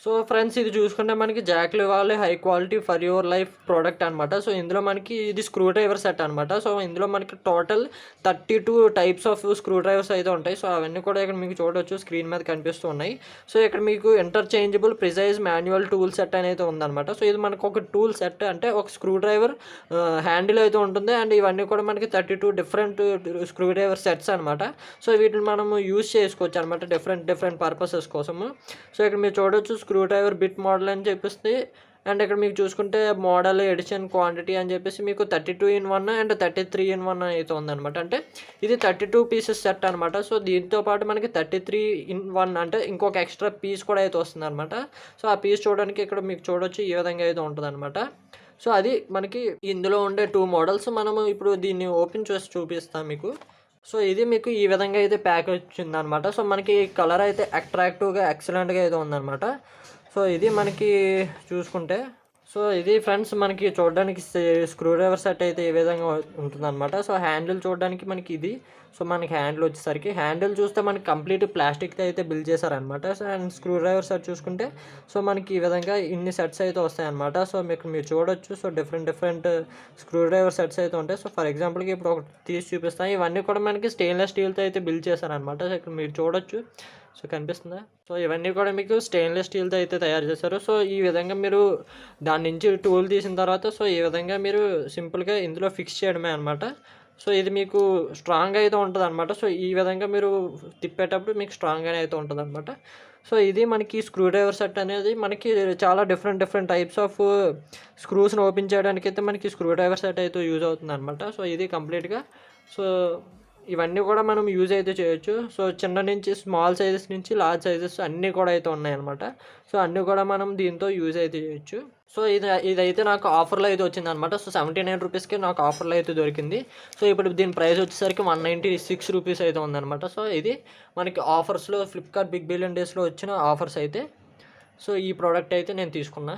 So friends ఇది చూసుకుంటే మనకి జాక్లీ వాళ్ళ high quality for your life product అనమాట. సో ఇందులో మనకి ఇది స్క్రూ డ్రైవర్ సెట్ అనమాట. సో ఇందులో మనకి total 32 types of screw drivers అయితే ఉంటాయి. సో అవన్నీ కూడా ఇక్కడ మీకు చూడవచ్చు, స్క్రీన్ మీద కనిపిస్తూ ఉన్నాయి. సో ఇక్కడ మీకు interchangeable precise manual tool set అనేది ఉందన్నమాట. సో ఇది మనకు ఒక టూల్ సెట్ అంటే ఒక స్క్రూ డ్రైవర్ హ్యాండిల్ అయితే ఉంటుంది. అండ్ ఇవన్నీ కూడా మనకి 32 డిఫరెంట్ స్క్రూ డ్రైవర్ సెట్స్ అనమాట. సో వీటిని మనము యూజ్ చేసుకోవచ్చు అనమాట డిఫరెంట్ పర్పసెస్ కోసము. సో ఇక్కడ మీరు చూడవచ్చు స్క్రూ డ్రైవర్ బిట్ మోడల్ అని చెప్పేసి, అండ్ ఇక్కడ మీకు చూసుకుంటే మోడల్ ఎడిషన్ క్వాంటిటీ అని చెప్పేసి మీకు 32 in 1 అండ్ 33 in 1 అయితే ఉందన్నమాట. అంటే ఇది 32 పీసెస్ సెట్ అనమాట. సో దీంతో పాటు మనకి 33 in 1 అంటే ఇంకొక ఎక్స్ట్రా పీస్ కూడా అయితే వస్తుంది అనమాట. సో ఆ పీస్ చూడడానికి ఇక్కడ మీకు చూడవచ్చు ఈ విధంగా అయితే ఉంటుంది అనమాట. సో అది మనకి ఇందులో ఉండే 2 మోడల్స్. మనము ఇప్పుడు దీన్ని ఓపెన్ చేసి చూపిస్తాం మీకు. సో ఇది మీకు ఈ విధంగా అయితే ప్యాక్ వచ్చిందనమాట. సో మనకి కలర్ అయితే అట్రాక్టివ్గా ఎక్సలెంట్గా అయితే ఉందన్నమాట. సో ఇది మనకి చూసుకుంటే, సో ఇది ఫ్రెండ్స్ మనకి చూడడానికి స్క్రూ డ్రైవర్ సెట్ అయితే ఈ విధంగా ఉంటుందన్నమాట. సో హ్యాండిల్ చూడడానికి మనకి ఇది. సో మనకి హ్యాండిల్ వచ్చేసరికి హ్యాండిల్ చూస్తే మనకి కంప్లీట్ ప్లాస్టిక్తో అయితే బిల్డ్ చేశారనమాట. So and screw driver set చూసుకుంటే సో మనకి ఈ విధంగా ఇన్ని సెట్స్ అయితే వస్తాయన్నమాట. సో మీరు చూడొచ్చు. So different screw driver sets అయితే ఉంటాయి. సో ఫర్ ఎగ్జాంపుల్కి ఇప్పుడు ఒకటి తీసి చూపిస్తాను. ఇవన్నీ కూడా మనకి స్టెయిన్లెస్ స్టీల్తో అయితే బిల్డ్ చేశారనమాట. సో ఇక్కడ మీరు చూడొచ్చు. సో కనిపిస్తుందా? సో ఇవన్నీ కూడా మీకు స్టెయిన్లెస్ స్టీల్తో అయితే తయారు చేశారు. సో ఈ విధంగా మీరు దాని నుంచి టూల్ తీసిన తర్వాత సో ఈ విధంగా మీరు సింపుల్గా ఇందులో ఫిక్స్ చేయడమే అనమాట. సో ఇది మీకు స్ట్రాంగ్ అయితే ఉంటుంది అనమాట. సో ఈ విధంగా మీరు తిప్పేటప్పుడు మీకు స్ట్రాంగ్గానే అయితే ఉంటుంది అనమాట. సో ఇది మనకి స్క్రూ డ్రైవర్ సెట్ అనేది మనకి చాలా డిఫరెంట్ టైప్స్ ఆఫ్ స్క్రూస్ని ఓపెన్ చేయడానికి అయితే మనకి స్క్రూ డ్రైవర్ సెట్ అయితే యూజ్ అవుతుంది అనమాట. సో ఇది కంప్లీట్గా. సో ఇవన్నీ కూడా మనం యూజ్ అయితే చేయొచ్చు. సో చిన్న నుంచి స్మాల్ సైజెస్ నుంచి లార్జ్ సైజెస్ అన్నీ కూడా అయితే ఉన్నాయన్నమాట. సో అన్నీ కూడా మనం దీంతో యూజ్ అయితే చేయొచ్చు. సో ఇదైతే నాకు ఆఫర్లో అయితే వచ్చిందనమాట. సో 79 రూపీస్కి నాకు ఆఫర్లో అయితే దొరికింది. సో ఇప్పుడు దీని ప్రైస్ వచ్చేసరికి 196 రూపీస్ అయితే ఉందన్నమాట. సో ఇది మనకి ఆఫర్స్లో ఫ్లిప్కార్ట్ బిగ్ బిలియన్ డేస్లో వచ్చిన ఆఫర్స్ అయితే. సో ఈ ప్రోడక్ట్ అయితే నేను తీసుకున్నా.